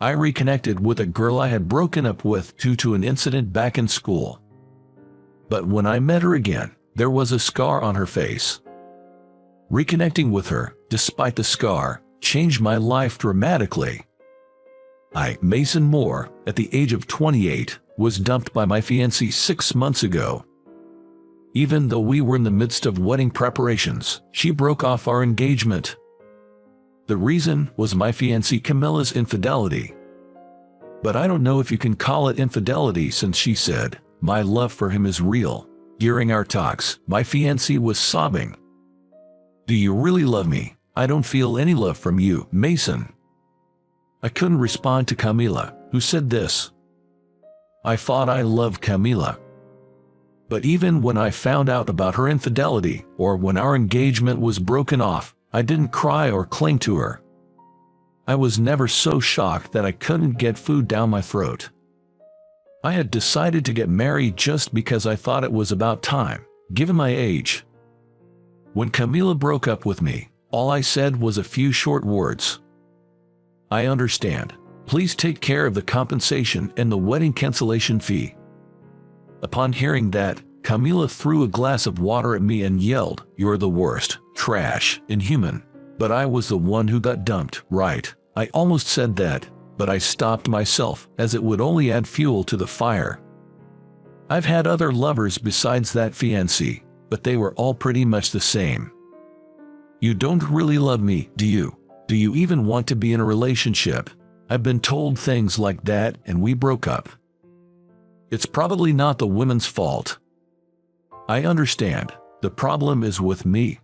I reconnected with a girl I had broken up with due to an incident back in school. But when I met her again, there was a scar on her face. Reconnecting with her, despite the scar, changed my life dramatically. I, Mason Moore, at the age of 28, was dumped by my fiancée 6 months ago. Even though we were in the midst of wedding preparations, she broke off our engagement. The reason was my fiancée Camilla's infidelity. But I don't know if you can call it infidelity, since she said, "My love for him is real." During our talks, my fiancée was sobbing. "Do you really love me? I don't feel any love from you, Mason." I couldn't respond to Camilla, who said this. I thought I loved Camilla. But even when I found out about her infidelity, or when our engagement was broken off, I didn't cry or cling to her. I was never so shocked that I couldn't get food down my throat. I had decided to get married just because I thought it was about time, given my age. When Camilla broke up with me, all I said was a few short words. "I understand. Please take care of the compensation and the wedding cancellation fee." Upon hearing that, Camilla threw a glass of water at me and yelled, "You're the worst, trash, inhuman." But I was the one who got dumped, right? I almost said that, but I stopped myself, as it would only add fuel to the fire. I've had other lovers besides that fiancé, but they were all pretty much the same. "You don't really love me, do you? Do you even want to be in a relationship?" I've been told things like that, and we broke up. It's probably not the women's fault. I understand. The problem is with me.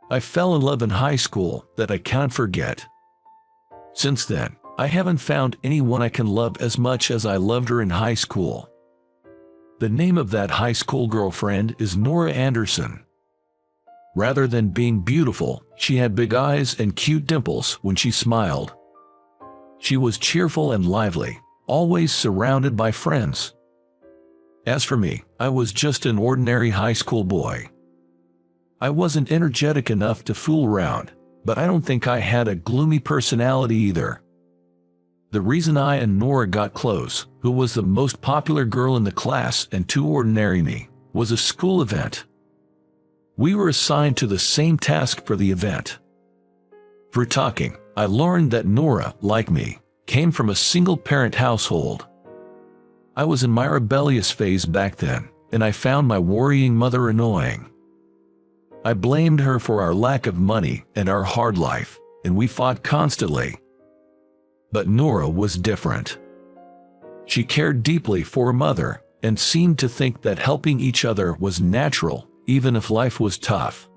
I fell in love in high school that I can't forget. Since then, I haven't found anyone I can love as much as I loved her in high school. The name of that high school girlfriend is Nora Anderson. Rather than being beautiful, she had big eyes and cute dimples when she smiled. She was cheerful and lively, always surrounded by friends. As for me, I was just an ordinary high school boy. I wasn't energetic enough to fool around, but I don't think I had a gloomy personality either. The reason I and Nora got close, who was the most popular girl in the class and too ordinary me, was a school event. We were assigned to the same task for the event. Through talking, I learned that Nora, like me, came from a single-parent household. I was in my rebellious phase back then, and I found my worrying mother annoying. I blamed her for our lack of money and our hard life, and we fought constantly. But Nora was different. She cared deeply for her mother, and seemed to think that helping each other was natural, even if life was tough.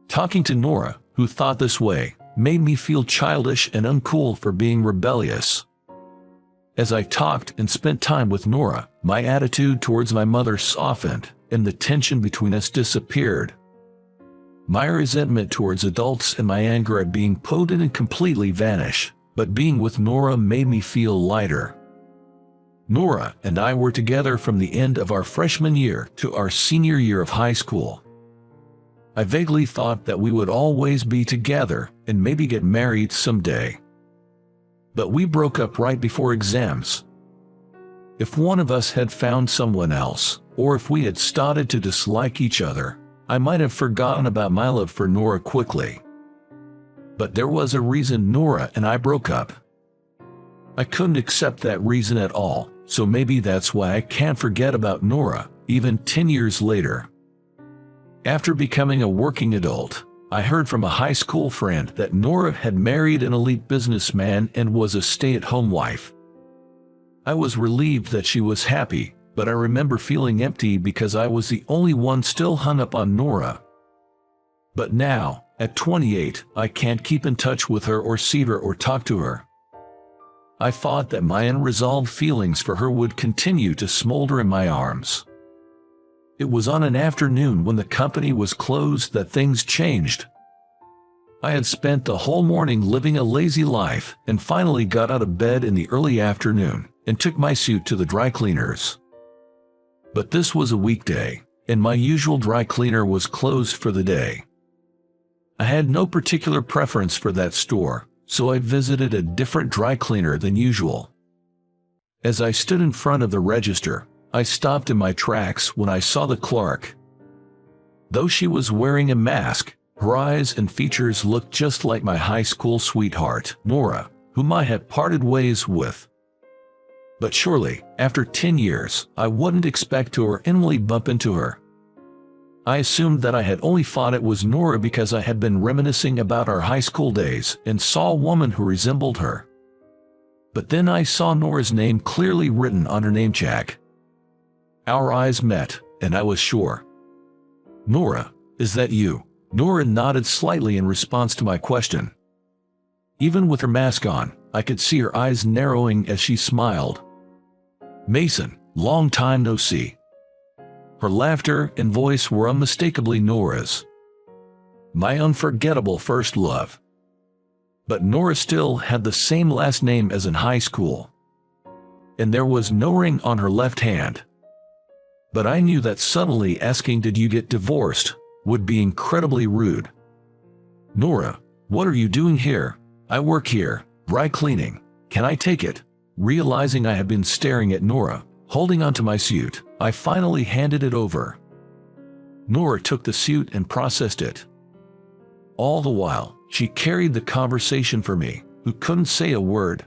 Talking to Nora, who thought this way, made me feel childish and uncool for being rebellious. As I talked and spent time with Nora, my attitude towards my mother softened, and the tension between us disappeared. My resentment towards adults and my anger at being potent and completely vanished, but being with Nora made me feel lighter. Nora and I were together from the end of our freshman year to our senior year of high school. I vaguely thought that we would always be together and maybe get married someday. But we broke up right before exams. If one of us had found someone else, or if we had started to dislike each other, I might have forgotten about my love for Nora quickly. But there was a reason Nora and I broke up. I couldn't accept that reason at all, so maybe that's why I can't forget about Nora, even 10 years later. After becoming a working adult, I heard from a high school friend that Nora had married an elite businessman and was a stay-at-home wife. I was relieved that she was happy, but I remember feeling empty because I was the only one still hung up on Nora. But now, at 28, I can't keep in touch with her or see her or talk to her. I thought that my unresolved feelings for her would continue to smolder in my arms. It was on an afternoon when the company was closed that things changed. I had spent the whole morning living a lazy life and finally got out of bed in the early afternoon and took my suit to the dry cleaners. But this was a weekday, and my usual dry cleaner was closed for the day. I had no particular preference for that store, so I visited a different dry cleaner than usual. As I stood in front of the register, I stopped in my tracks when I saw the clerk. Though she was wearing a mask, her eyes and features looked just like my high school sweetheart, Nora, whom I had parted ways with. But surely, after 10 years, I wouldn't expect to or inwardly bump into her. I assumed that I had only thought it was Nora because I had been reminiscing about our high school days and saw a woman who resembled her. But then I saw Nora's name clearly written on her name tag. Our eyes met, and I was sure. "Nora, is that you?" Nora nodded slightly in response to my question. Even with her mask on, I could see her eyes narrowing as she smiled. "Mason, long time no see." Her laughter and voice were unmistakably Nora's. My unforgettable first love. But Nora still had the same last name as in high school. And there was no ring on her left hand. But I knew that subtly asking "Did you get divorced?" would be incredibly rude. "Nora, what are you doing here?" "I work here, dry cleaning. Can I take it?" Realizing I had been staring at Nora, holding onto my suit, I finally handed it over. Nora took the suit and processed it. All the while, she carried the conversation for me, who couldn't say a word.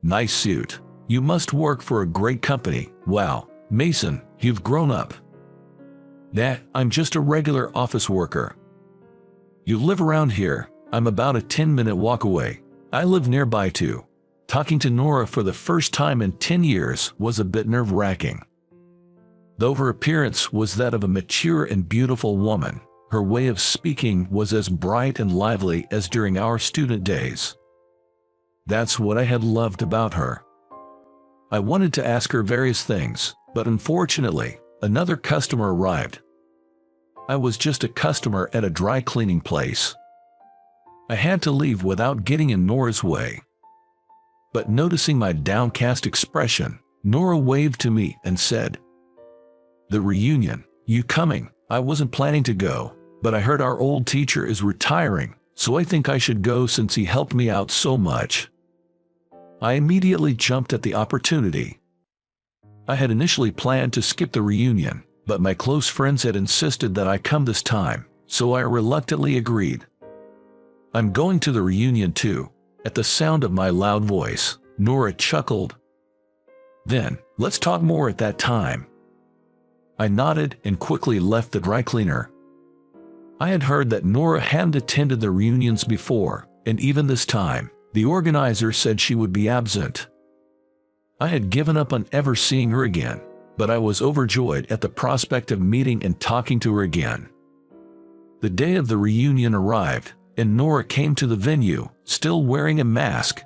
"Nice suit. You must work for a great company. Wow, Mason, you've grown up." "Nah, I'm just a regular office worker." "You live around here?" "I'm about a 10-minute walk away. I live nearby too." Talking to Nora for the first time in 10 years was a bit nerve-wracking. Though her appearance was that of a mature and beautiful woman, her way of speaking was as bright and lively as during our student days. That's what I had loved about her. I wanted to ask her various things, but unfortunately, another customer arrived. I was just a customer at a dry cleaning place. I had to leave without getting in Nora's way. But noticing my downcast expression, Nora waved to me and said, "The reunion, you coming?" I wasn't planning to go, but I heard our old teacher is retiring, so I think I should go since he helped me out so much. I immediately jumped at the opportunity. I had initially planned to skip the reunion, but my close friends had insisted that I come this time, so I reluctantly agreed. "I'm going to the reunion too." At the sound of my loud voice, Nora chuckled. "Then, let's talk more at that time." I nodded and quickly left the dry cleaner. I had heard that Nora hadn't attended the reunions before, and even this time, the organizer said she would be absent. I had given up on ever seeing her again, but I was overjoyed at the prospect of meeting and talking to her again. The day of the reunion arrived, and Nora came to the venue, still wearing a mask.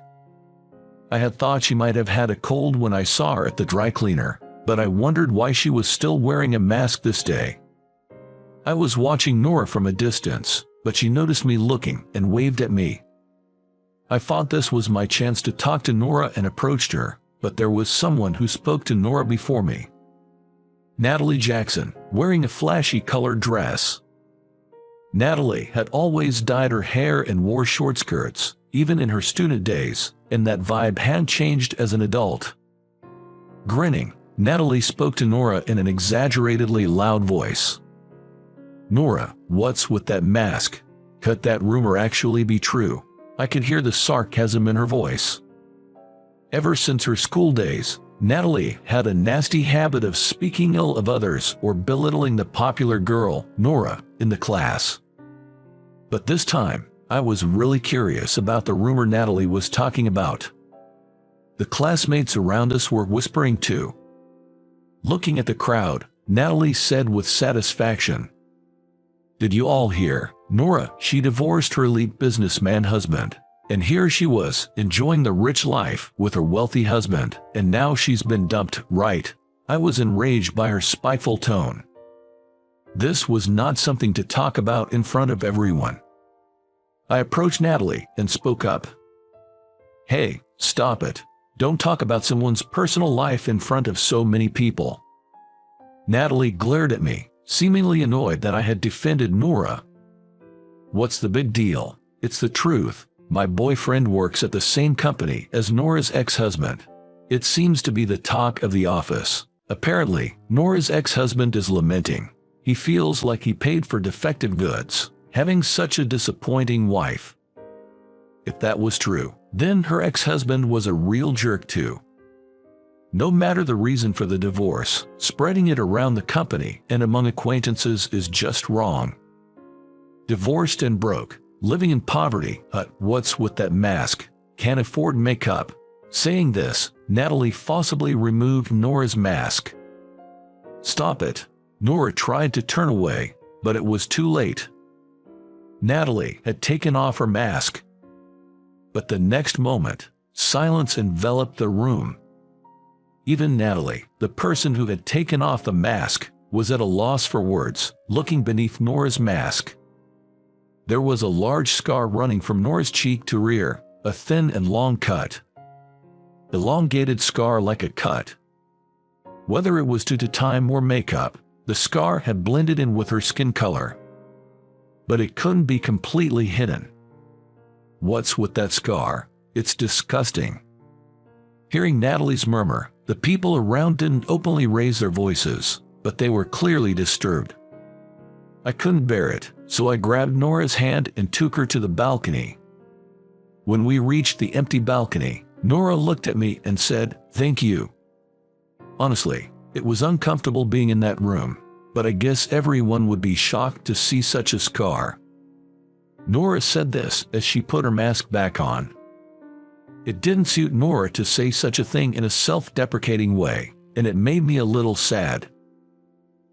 I had thought she might have had a cold when I saw her at the dry cleaner, but I wondered why she was still wearing a mask this day. I was watching Nora from a distance, but she noticed me looking and waved at me. I thought this was my chance to talk to Nora and approached her, but there was someone who spoke to Nora before me. Natalie Jackson, wearing a flashy colored dress. Natalie had always dyed her hair and wore short skirts, even in her student days, and that vibe hadn't changed as an adult. Grinning, Natalie spoke to Nora in an exaggeratedly loud voice. "Nora, what's with that mask? Could that rumor actually be true?" I could hear the sarcasm in her voice. Ever since her school days, Natalie had a nasty habit of speaking ill of others or belittling the popular girl, Nora, in the class. But this time, I was really curious about the rumor Natalie was talking about. The classmates around us were whispering too. Looking at the crowd, Natalie said with satisfaction, "Did you all hear? Nora, she divorced her elite businessman husband. And here she was, enjoying the rich life with her wealthy husband, and now she's been dumped, right?" I was enraged by her spiteful tone. This was not something to talk about in front of everyone. I approached Natalie and spoke up. "Hey, stop it. Don't talk about someone's personal life in front of so many people." Natalie glared at me, seemingly annoyed that I had defended Nora. "What's the big deal? It's the truth." My boyfriend works at the same company as Nora's ex-husband. It seems to be the talk of the office. Apparently, Nora's ex-husband is lamenting. He feels like he paid for defective goods, having such a disappointing wife. If that was true, then her ex-husband was a real jerk too. No matter the reason for the divorce, spreading it around the company and among acquaintances is just wrong. Divorced and broke, living in poverty, what's with that mask? Can't afford makeup. Saying this, Natalie forcibly removed Nora's mask. Stop it. Nora tried to turn away, but it was too late. Natalie had taken off her mask. But the next moment, silence enveloped the room. Even Natalie, the person who had taken off the mask, was at a loss for words, looking beneath Nora's mask. There was a large scar running from Nora's cheek to rear, a thin and long cut. Elongated scar like a cut. Whether it was due to time or makeup, the scar had blended in with her skin color. But it couldn't be completely hidden. What's with that scar? It's disgusting. Hearing Natalie's murmur, the people around didn't openly raise their voices, but they were clearly disturbed. I couldn't bear it, so I grabbed Nora's hand and took her to the balcony. When we reached the empty balcony, Nora looked at me and said, "Thank you." Honestly, it was uncomfortable being in that room, but I guess everyone would be shocked to see such a scar. Nora said this as she put her mask back on. It didn't suit Nora to say such a thing in a self-deprecating way, and it made me a little sad.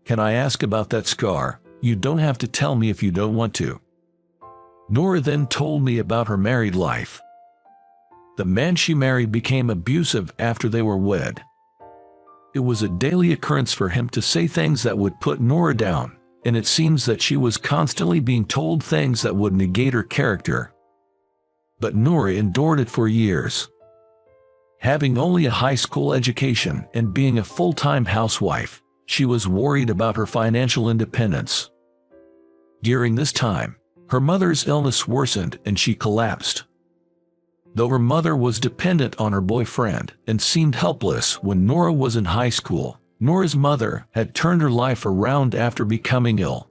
"Can I ask about that scar? You don't have to tell me if you don't want to." Nora then told me about her married life. The man she married became abusive after they were wed. It was a daily occurrence for him to say things that would put Nora down, and it seems that she was constantly being told things that would negate her character. But Nora endured it for years. Having only a high school education and being a full-time housewife, she was worried about her financial independence. During this time, her mother's illness worsened and she collapsed. Though her mother was dependent on her boyfriend and seemed helpless when Nora was in high school, Nora's mother had turned her life around after becoming ill.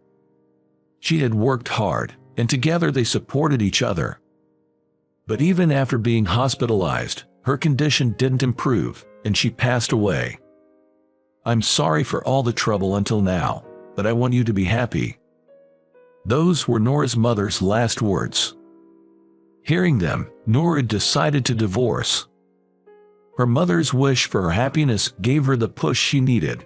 She had worked hard, and together they supported each other. But even after being hospitalized, her condition didn't improve, and she passed away. "I'm sorry for all the trouble until now, but I want you to be happy." Those were Nora's mother's last words. Hearing them, Nora decided to divorce. Her mother's wish for her happiness gave her the push she needed.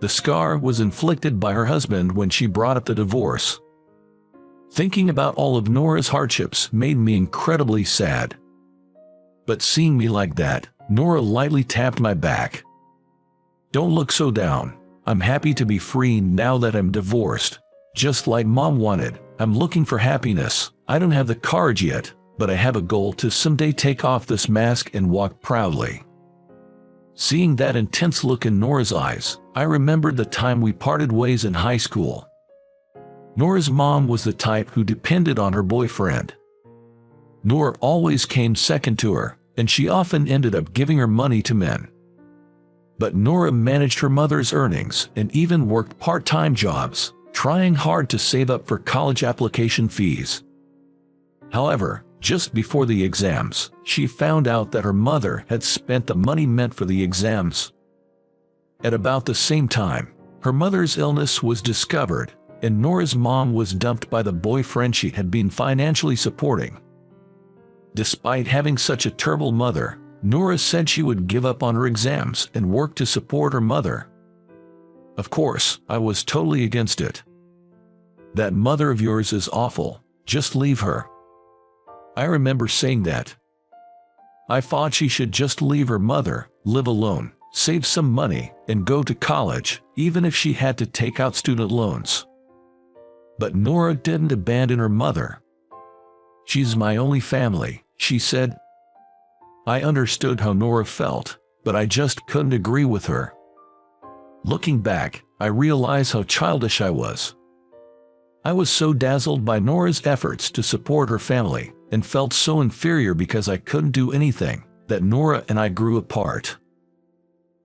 The scar was inflicted by her husband when she brought up the divorce. Thinking about all of Nora's hardships made me incredibly sad. But seeing me like that, Nora lightly tapped my back. "Don't look so down. I'm happy to be free now that I'm divorced. Just like Mom wanted, I'm looking for happiness. I don't have the courage yet, but I have a goal to someday take off this mask and walk proudly." Seeing that intense look in Nora's eyes, I remembered the time we parted ways in high school. Nora's mom was the type who depended on her boyfriend. Nora always came second to her, and she often ended up giving her money to men. But Nora managed her mother's earnings and even worked part-time jobs, trying hard to save up for college application fees. However, just before the exams, she found out that her mother had spent the money meant for the exams. At about the same time, her mother's illness was discovered, and Nora's mom was dumped by the boyfriend she had been financially supporting. Despite having such a terrible mother, Nora said she would give up on her exams and work to support her mother. Of course, I was totally against it. "That mother of yours is awful, just leave her." I remember saying that. I thought she should just leave her mother, live alone, save some money, and go to college, even if she had to take out student loans. But Nora didn't abandon her mother. "She's my only family," she said. I understood how Nora felt, but I just couldn't agree with her. Looking back, I realized how childish I was. I was so dazzled by Nora's efforts to support her family, and felt so inferior because I couldn't do anything, that Nora and I grew apart.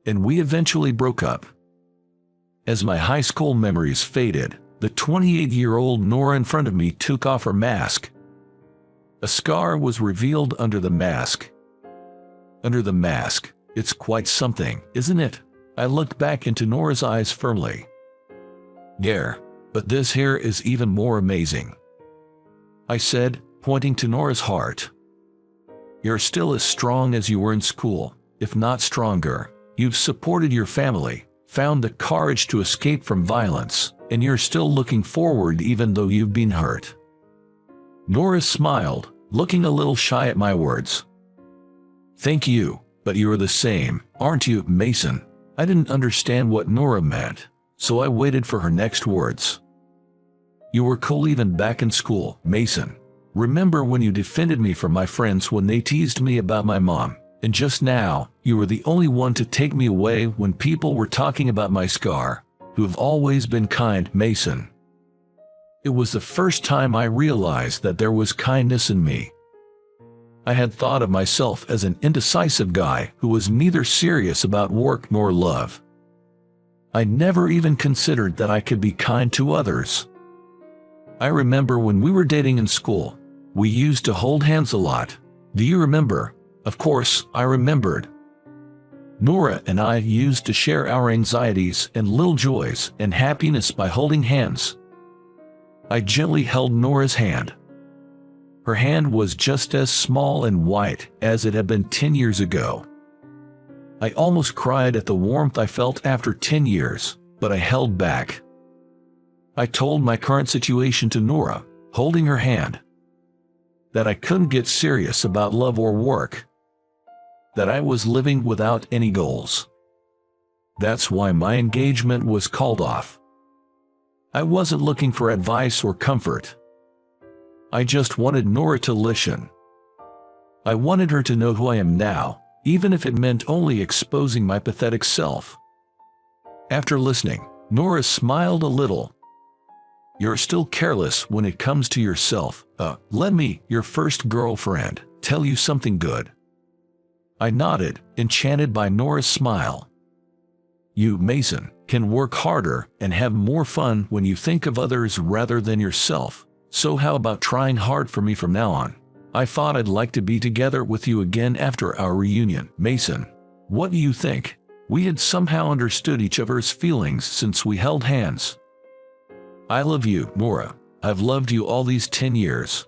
And we eventually broke up. As my high school memories faded, the 28-year-old Nora in front of me took off her mask. A scar was revealed under the mask. Under the mask, it's quite something, isn't it? I looked back into Nora's eyes firmly. Yeah, but this here is even more amazing, I said, pointing to Nora's heart. You're still as strong as you were in school, if not stronger. You've supported your family, found the courage to escape from violence, and you're still looking forward even though you've been hurt. Nora smiled, looking a little shy at my words. Thank you, but you're the same, aren't you, Mason? I didn't understand what Nora meant, so I waited for her next words. You were cool even back in school, Mason. Remember when you defended me from my friends when they teased me about my mom? And just now, you were the only one to take me away when people were talking about my scar. You have always been kind, Mason. It was the first time I realized that there was kindness in me. I had thought of myself as an indecisive guy who was neither serious about work nor love. I never even considered that I could be kind to others. I remember when we were dating in school, we used to hold hands a lot. Do you remember? Of course, I remembered. Nora and I used to share our anxieties and little joys and happiness by holding hands. I gently held Nora's hand. Her hand was just as small and white as it had been 10 years ago. I almost cried at the warmth I felt after 10 years, but I held back. I told my current situation to Nora, holding her hand. That I couldn't get serious about love or work. That I was living without any goals. That's why my engagement was called off. I wasn't looking for advice or comfort. I just wanted Nora to listen. I wanted her to know who I am now, even if it meant only exposing my pathetic self. After listening, Nora smiled a little. You're still careless when it comes to yourself. Let me, your first girlfriend, tell you something good. I nodded, enchanted by Nora's smile. You, Mason, can work harder and have more fun when you think of others rather than yourself. So how about trying hard for me from now on? I thought I'd like to be together with you again after our reunion, Mason. What do you think? We had somehow understood each other's feelings since we held hands. I love you, Nora. I've loved you all these 10 years.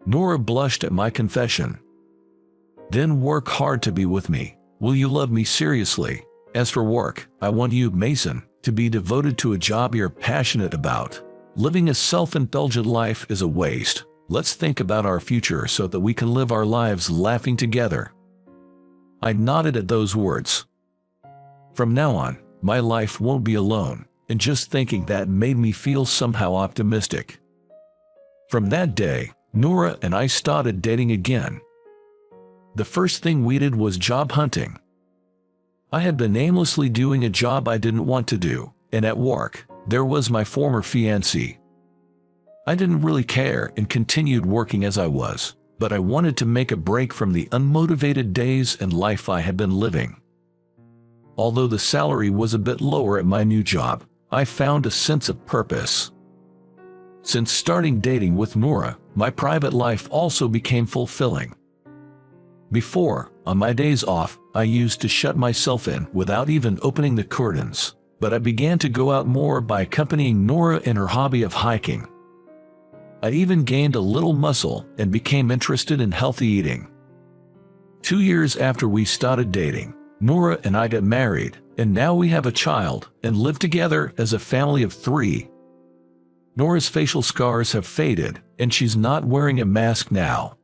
Nora blushed at my confession. Then work hard to be with me. Will you love me seriously? As for work, I want you, Mason, to be devoted to a job you're passionate about. Living a self-indulgent life is a waste. Let's think about our future so that we can live our lives laughing together. I nodded at those words. From now on, my life won't be alone, and just thinking that made me feel somehow optimistic. From that day, Nora and I started dating again. The first thing we did was job hunting. I had been aimlessly doing a job I didn't want to do, and at work, there was my former fiancée. I didn't really care and continued working as I was, but I wanted to make a break from the unmotivated days and life I had been living. Although the salary was a bit lower at my new job, I found a sense of purpose. Since starting dating with Nora, my private life also became fulfilling. Before, on my days off, I used to shut myself in without even opening the curtains, but I began to go out more by accompanying Nora in her hobby of hiking. I even gained a little muscle and became interested in healthy eating. 2 years after we started dating, Nora and I got married, and now we have a child and live together as a family of 3. Nora's facial scars have faded, and she's not wearing a mask now.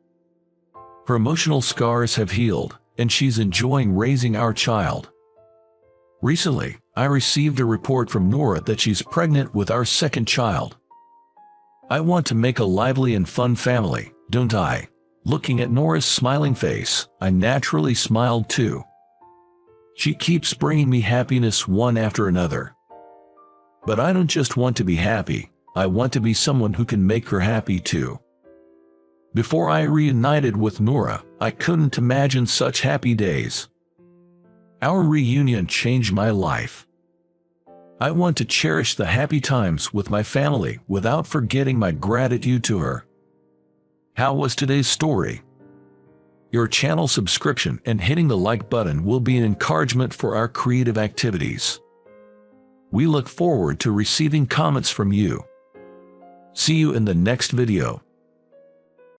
Her emotional scars have healed, and she's enjoying raising our child. Recently, I received a report from Nora that she's pregnant with our second child. I want to make a lively and fun family, don't I? Looking at Nora's smiling face, I naturally smiled too. She keeps bringing me happiness one after another. But I don't just want to be happy, I want to be someone who can make her happy too. Before I reunited with Nora, I couldn't imagine such happy days. Our reunion changed my life. I want to cherish the happy times with my family without forgetting my gratitude to her. How was today's story? Your channel subscription and hitting the like button will be an encouragement for our creative activities. We look forward to receiving comments from you. See you in the next video.